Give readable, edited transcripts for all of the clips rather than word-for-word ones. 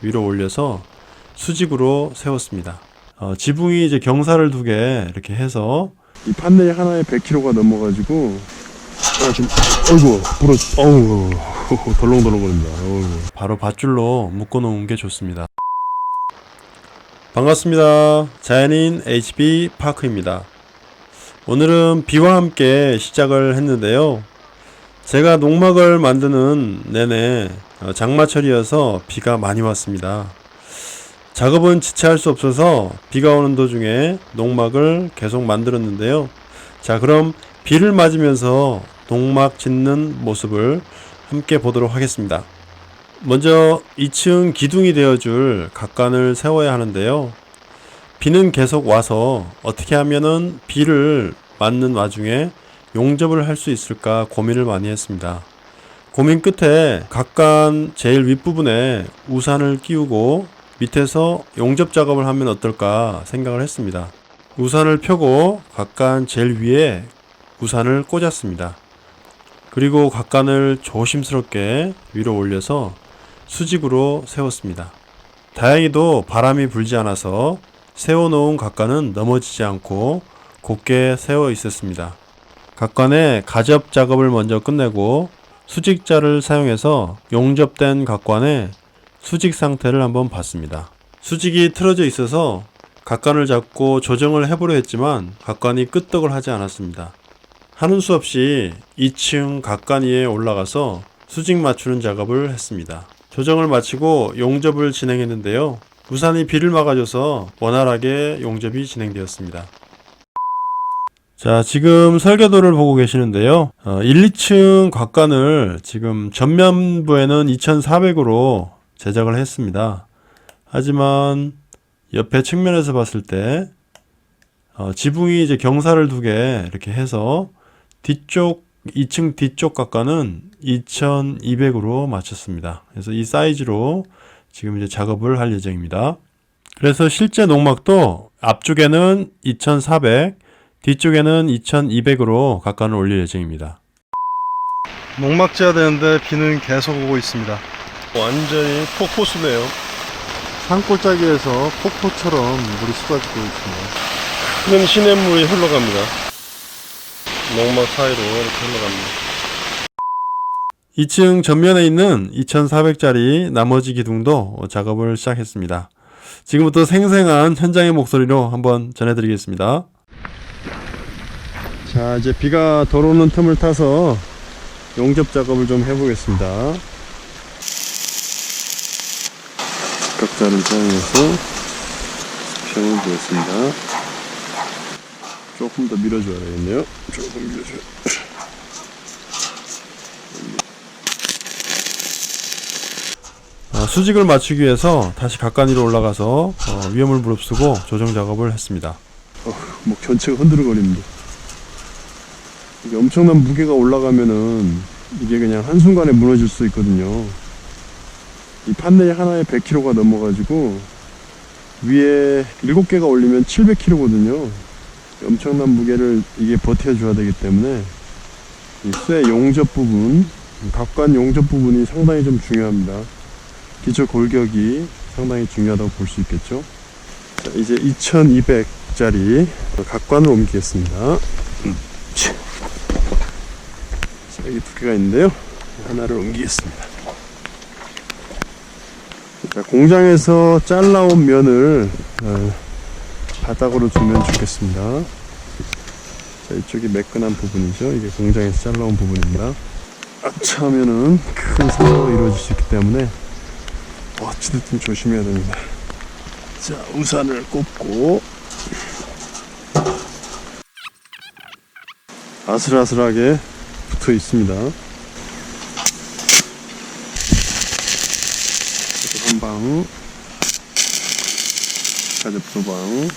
위로 올려서 수직으로 세웠습니다. 지붕이 이제 경사를 두게 이렇게 해서 이 판넬이 하나에 100kg가 넘어가지고 지금 어이구 어우 덜렁덜렁거린다. 바로 밧줄로 묶어 놓은 게 좋습니다. 반갑습니다. 자연인 HB 파크입니다. 오늘은 비와 함께 시작을 했는데요. 제가 농막을 만드는 내내 장마철이어서 비가 많이 왔습니다. 작업은 지체할 수 없어서 비가 오는 도중에 농막을 계속 만들었는데요. 자, 그럼 비를 맞으면서 농막 짓는 모습을 함께 보도록 하겠습니다. 먼저 2층 기둥이 되어줄 각간을 세워야 하는데요. 비는 계속 와서 어떻게 하면은 비를 맞는 와중에 용접을 할 수 있을까 고민을 많이 했습니다. 고민 끝에 각간 제일 윗부분에 우산을 끼우고 밑에서 용접 작업을 하면 어떨까 생각을 했습니다. 우산을 펴고 각간 제일 위에 우산을 꽂았습니다. 그리고 각간을 조심스럽게 위로 올려서 수직으로 세웠습니다. 다행히도 바람이 불지 않아서 세워놓은 각간은 넘어지지 않고 곧게 세워 있었습니다. 각간의 가접 작업을 먼저 끝내고 수직자를 사용해서 용접된 각관의 수직 상태를 한번 봤습니다. 수직이 틀어져 있어서 각관을 잡고 조정을 해보려 했지만 각관이 끄떡을 하지 않았습니다. 하는 수 없이 2층 각관 위에 올라가서 수직 맞추는 작업을 했습니다. 조정을 마치고 용접을 진행했는데요. 우산이 비를 막아줘서 원활하게 용접이 진행되었습니다. 자, 지금 설계도를 보고 계시는데요. 1, 2층 각관을 지금 전면부에는 2400으로 제작을 했습니다. 하지만 옆에 측면에서 봤을 때 지붕이 이제 경사를 두게 이렇게 해서 뒤쪽 2층 뒤쪽 각관은 2200으로 맞췄습니다. 그래서 이 사이즈로 지금 이제 작업을 할 예정입니다. 그래서 실제 농막도 앞쪽에는 2400, 뒤쪽에는 2200으로 각관을 올릴 예정입니다. 농막 지어야 되는데 비는 계속 오고 있습니다. 완전히 폭포수네요. 산골짜기에서 폭포처럼 물이 쏟아지고 있습니다. 큰 시냇물이 흘러갑니다. 농막 사이로 이렇게 흘러갑니다. 2층 전면에 있는 2400짜리 나머지 기둥도 작업을 시작했습니다. 지금부터 생생한 현장의 목소리로 한번 전해드리겠습니다. 자, 이제 비가 덜 오는 틈을 타서 용접 작업을 좀 해보겠습니다. 직각자를 사용해서 수평을 주었습니다. 조금 더 밀어줘야 되겠네요. 조금 밀어줘야. 수직을 맞추기 위해서 다시 각간 위로 올라가서 위험을 무릅쓰고 조정 작업을 했습니다. 뭐 견체가 흔들거립니다. 이게 엄청난 무게가 올라가면은 이게 그냥 한순간에 무너질 수 있거든요. 이 판넬이 하나에 100kg가 넘어가지고 위에 7개가 올리면 700kg거든요. 엄청난 무게를 이게 버텨줘야 되기 때문에 이 쇠 용접 부분, 각관 용접 부분이 상당히 좀 중요합니다. 기초 골격이 상당히 중요하다고 볼 수 있겠죠. 자, 이제 2200짜리 각관을 옮기겠습니다. 자, 여기 2개가 있는데요. 하나를 옮기겠습니다. 자, 공장에서 잘라온 면을 바닥으로 두면 좋겠습니다. 자, 이쪽이 매끈한 부분이죠. 이게 공장에서 잘라온 부분입니다. 아차하면은 큰 사고가 이루어질 수 있기 때문에 어찌됐든 조심해야 됩니다. 자, 우산을 꼽고 아슬아슬하게 붙어 있습니다. 한 방, 가접 두 방,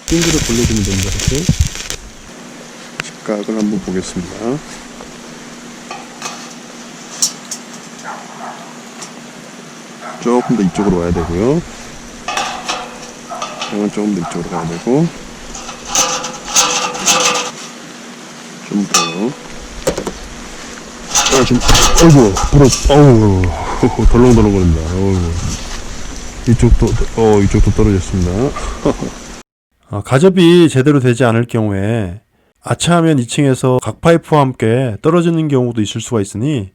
핀으로 돌려주면 됩니다. 이렇게 직각을 한번 보겠습니다. 조금 더 이쪽으로 와야 되고요. 이건 조금 더 이쪽으로 가야 되고, 좀 더. 지금 어이구 불어. 어우. 덜렁덜렁 거린다. 이쪽도 떨어졌습니다. 가접이 제대로 되지 않을 경우에 아차하면 2층에서 각 파이프와 함께 떨어지는 경우도 있을 수가 있으니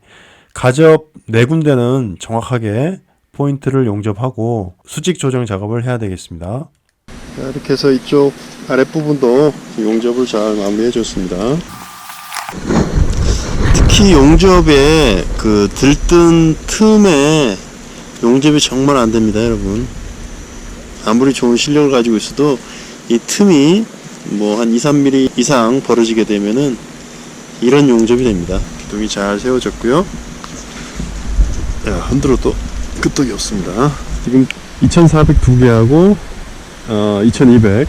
가접 4군데는 정확하게 포인트를 용접하고 수직 조정 작업을 해야 되겠습니다. 이렇게 해서 이쪽 아랫부분도 용접을 잘 마무리해 줬습니다. 특히 용접에 그 들뜬 틈에 용접이 정말 안 됩니다, 여러분. 아무리 좋은 실력을 가지고 있어도 이 틈이 뭐 한 2-3mm 이상 벌어지게 되면은 이런 용접이 됩니다. 기둥이 잘 세워졌고요. 흔들어도 끄떡이 없습니다. 지금 2400 두 개하고 2200을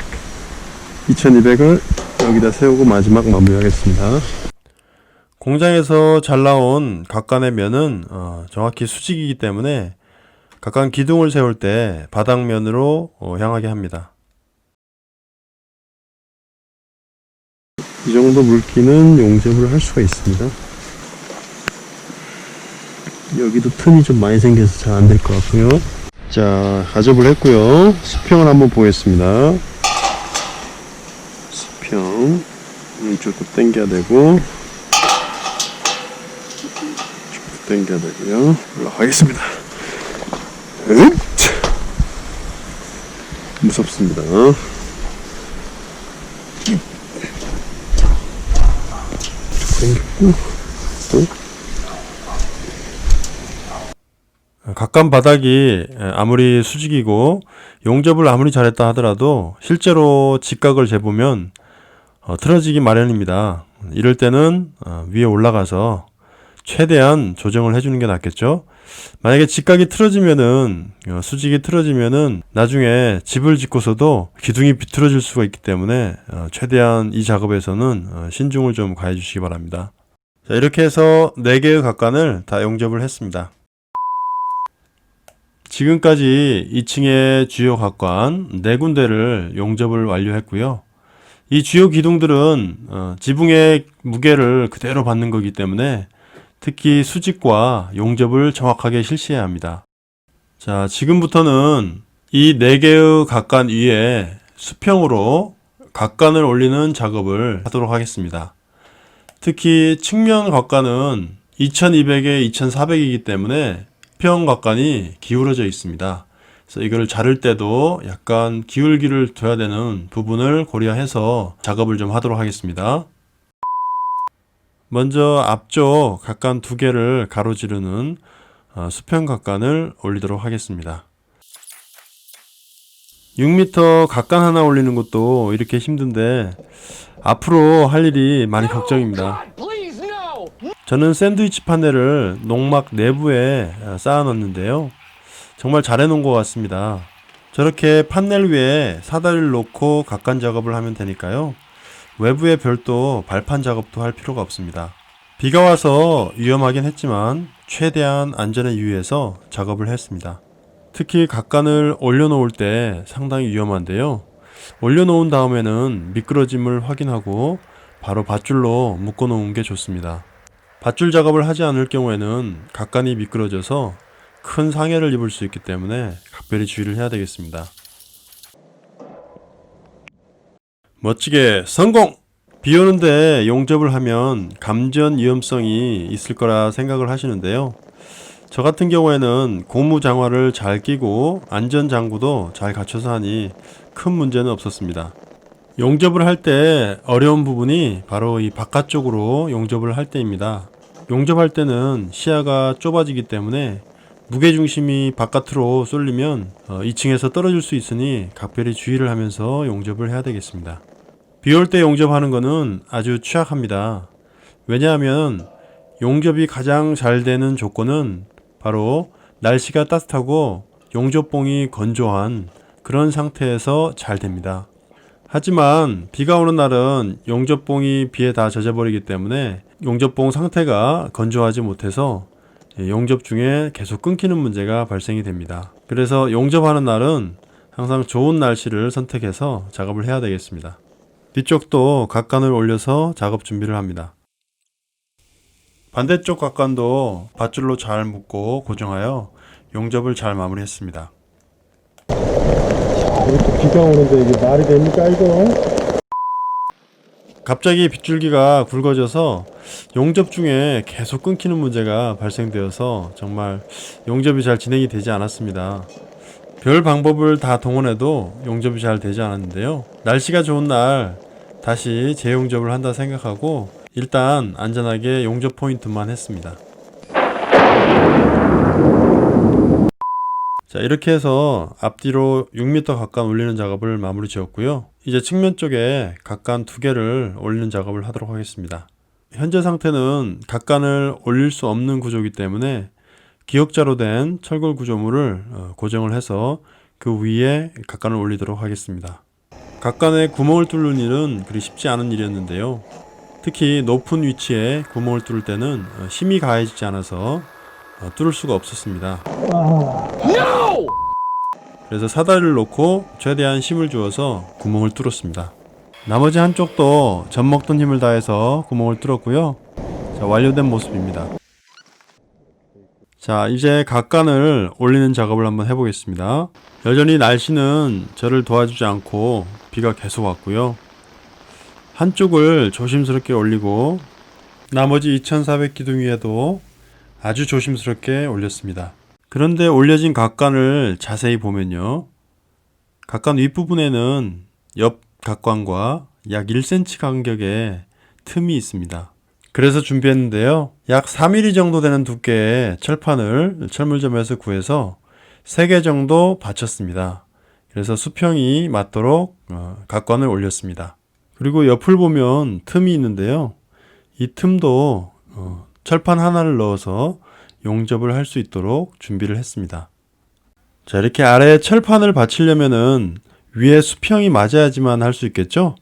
여기다 세우고 마지막 마무리하겠습니다. 공장에서 잘 나온 각간의 면은 정확히 수직이기 때문에 각간 기둥을 세울 때 바닥면으로 향하게 합니다. 이 정도 물기는 용접을 할 수가 있습니다. 여기도 틈이 좀 많이 생겨서 잘 안 될 것 같고요. 자, 가접을 했고요. 수평을 한번 보겠습니다. 수평 이쪽도 당겨야 되고 이쪽도 당겨야 되고요. 올라가겠습니다. 무섭습니다. 당겼고 각간 바닥이 아무리 수직이고 용접을 아무리 잘했다 하더라도 실제로 직각을 재보면 틀어지기 마련입니다. 이럴 때는 위에 올라가서 최대한 조정을 해주는 게 낫겠죠. 만약에 직각이 틀어지면은 수직이 틀어지면은 나중에 집을 짓고서도 기둥이 비틀어질 수가 있기 때문에 최대한 이 작업에서는 신중을 좀 가해 주시기 바랍니다. 자, 이렇게 해서 4개의 각간을 다 용접을 했습니다. 지금까지 2층의 주요 각관 4군데를 용접을 완료했고요. 이 주요 기둥들은 지붕의 무게를 그대로 받는 거기 때문에 특히 수직과 용접을 정확하게 실시해야 합니다. 자, 지금부터는 이 4개의 각간 위에 수평으로 각간을 올리는 작업을 하도록 하겠습니다. 특히 측면 각간은 2200에 2400이기 때문에 수평 각간이 기울어져 있습니다. 그래서 이걸 자를 때도 약간 기울기를 둬야 되는 부분을 고려해서 작업을 좀 하도록 하겠습니다. 먼저 앞쪽 각간 2개를 가로지르는 수평 각간을 올리도록 하겠습니다. 6m 각간 하나 올리는 것도 이렇게 힘든데 앞으로 할 일이 많이 걱정입니다. 저는 샌드위치 판넬을 농막 내부에 쌓아 놓는데요. 정말 잘 해놓은 것 같습니다. 저렇게 판넬 위에 사다리를 놓고 각간 작업을 하면 되니까요. 외부에 별도 발판 작업도 할 필요가 없습니다. 비가 와서 위험하긴 했지만 최대한 안전에 유의해서 작업을 했습니다. 특히 각간을 올려놓을 때 상당히 위험한데요. 올려놓은 다음에는 미끄러짐을 확인하고 바로 밧줄로 묶어놓은 게 좋습니다. 밧줄 작업을 하지 않을 경우에는 각간이 미끄러져서 큰 상해를 입을 수 있기 때문에 각별히 주의를 해야 되겠습니다. 멋지게 성공! 비 오는데 용접을 하면 감전 위험성이 있을 거라 생각을 하시는데요. 저 같은 경우에는 고무 장화를 잘 끼고 안전 장구도 잘 갖춰서 하니 큰 문제는 없었습니다. 용접을 할 때 어려운 부분이 바로 이 바깥쪽으로 용접을 할 때입니다. 용접할 때는 시야가 좁아지기 때문에 무게중심이 바깥으로 쏠리면 2층에서 떨어질 수 있으니 각별히 주의를 하면서 용접을 해야 되겠습니다. 비 올 때 용접하는 것은 아주 취약합니다. 왜냐하면 용접이 가장 잘 되는 조건은 바로 날씨가 따뜻하고 용접봉이 건조한 그런 상태에서 잘 됩니다. 하지만 비가 오는 날은 용접봉이 비에 다 젖어버리기 때문에 용접봉 상태가 건조하지 못해서 용접 중에 계속 끊기는 문제가 발생이 됩니다. 그래서 용접하는 날은 항상 좋은 날씨를 선택해서 작업을 해야 되겠습니다. 뒤쪽도 각간을 올려서 작업 준비를 합니다. 반대쪽 각관도 밧줄로 잘 묶고 고정하여 용접을 잘 마무리했습니다. 이렇게 비가 오는데 이게 말이 됩니까 이거? 갑자기 빗줄기가 굵어져서 용접 중에 계속 끊기는 문제가 발생되어서 정말 용접이 잘 진행이 되지 않았습니다. 별 방법을 다 동원해도 용접이 잘 되지 않았는데요. 날씨가 좋은 날 다시 재용접을 한다 생각하고 일단 안전하게 용접 포인트만 했습니다. 자, 이렇게 해서 앞뒤로 6m 각간 올리는 작업을 마무리 지었고요. 이제 측면 쪽에 각간 2개를 올리는 작업을 하도록 하겠습니다. 현재 상태는 각간을 올릴 수 없는 구조이기 때문에 기역자로 된 철골 구조물을 고정을 해서 그 위에 각간을 올리도록 하겠습니다. 각간에 구멍을 뚫는 일은 그리 쉽지 않은 일이었는데요. 특히 높은 위치에 구멍을 뚫을 때는 힘이 가해지지 않아서 뚫을 수가 없었습니다. 그래서 사다리를 놓고 최대한 힘을 주어서 구멍을 뚫었습니다. 나머지 한쪽도 젖먹던 힘을 다해서 구멍을 뚫었고요. 자, 완료된 모습입니다. 자, 이제 각간을 올리는 작업을 한번 해보겠습니다. 여전히 날씨는 저를 도와주지 않고 비가 계속 왔고요. 한쪽을 조심스럽게 올리고 나머지 2400 기둥 위에도 아주 조심스럽게 올렸습니다. 그런데 올려진 각간을 자세히 보면요. 각간 윗부분에는 옆 각관과 약 1cm 간격의 틈이 있습니다. 그래서 준비했는데요. 약 4mm 정도 되는 두께의 철판을 철물점에서 구해서 3개 정도 받쳤습니다. 그래서 수평이 맞도록 각관을 올렸습니다. 그리고 옆을 보면 틈이 있는데요. 이 틈도 철판 하나를 넣어서 용접을 할 수 있도록 준비를 했습니다. 자, 이렇게 아래에 철판을 받치려면은 위에 수평이 맞아야지만 할 수 있겠죠?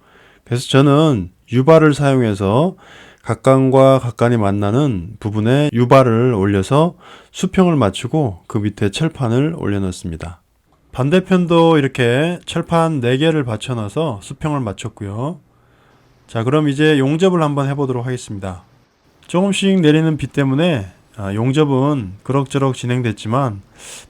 그래서 저는 유발을 사용해서 각간과 각간이 만나는 부분에 유발을 올려서 수평을 맞추고 그 밑에 철판을 올려놓습니다. 반대편도 이렇게 철판 4개를 받쳐놔서 수평을 맞췄고요. 자, 그럼 이제 용접을 한번 해보도록 하겠습니다. 조금씩 내리는 비 때문에 용접은 그럭저럭 진행됐지만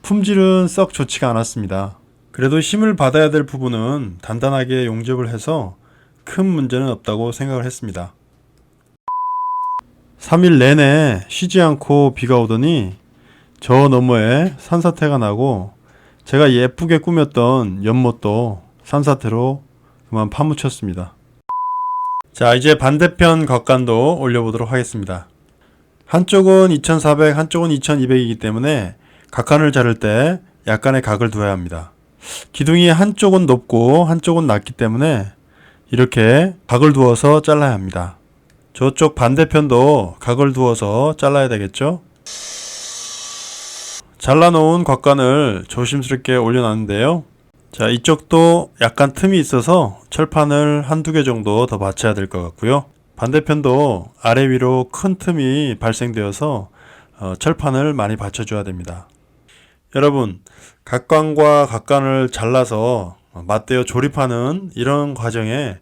품질은 썩 좋지가 않았습니다. 그래도 힘을 받아야 될 부분은 단단하게 용접을 해서 큰 문제는 없다고 생각을 했습니다. 3일 내내 쉬지 않고 비가 오더니 저 너머에 산사태가 나고 제가 예쁘게 꾸몄던 연못도 산사태로 그만 파묻혔습니다. 자, 이제 반대편 각간도 올려보도록 하겠습니다. 한쪽은 2400, 한쪽은 2200이기 때문에 각간을 자를 때 약간의 각을 두어야 합니다. 기둥이 한쪽은 높고 한쪽은 낮기 때문에 이렇게 각을 두어서 잘라야 합니다. 저쪽 반대편도 각을 두어서 잘라야 되겠죠? 잘라놓은 각간을 조심스럽게 올려놨는데요. 자, 이쪽도 약간 틈이 있어서 철판을 한두 개 정도 더 받쳐야 될 것 같고요. 반대편도 아래 위로 큰 틈이 발생되어서 철판을 많이 받쳐줘야 됩니다. 여러분, 각관과 각간을 잘라서 맞대어 조립하는 이런 과정에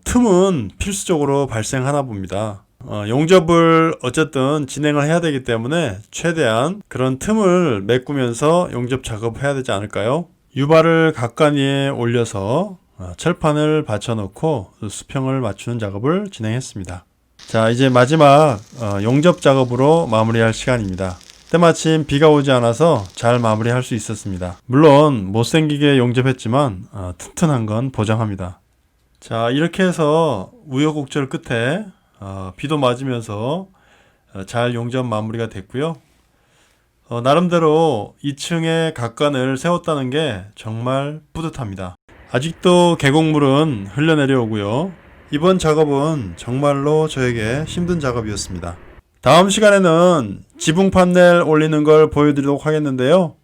틈은 필수적으로 발생하나 봅니다. 용접을 어쨌든 진행을 해야 되기 때문에 최대한 그런 틈을 메꾸면서 용접 작업해야 되지 않을까요? 유발을 각간 위에 올려서 철판을 받쳐놓고 수평을 맞추는 작업을 진행했습니다. 자, 이제 마지막 용접 작업으로 마무리할 시간입니다. 때마침 비가 오지 않아서 잘 마무리할 수 있었습니다. 물론 못생기게 용접했지만 튼튼한 건 보장합니다. 자, 이렇게 해서 우여곡절 끝에 비도 맞으면서 잘 용접 마무리가 됐고요. 나름대로 2층에 각간을 세웠다는 게 정말 뿌듯합니다. 아직도 계곡물은 흘러내려오고요. 이번 작업은 정말로 저에게 힘든 작업이었습니다. 다음 시간에는 지붕 판넬 올리는 걸 보여드리도록 하겠는데요.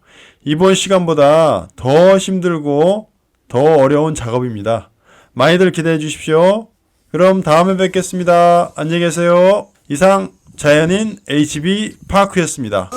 이번 시간보다 더 힘들고 더 어려운 작업입니다. 많이들 기대해 주십시오. 그럼 다음에 뵙겠습니다. 안녕히 계세요. 이상 자연인 HB 파크였습니다.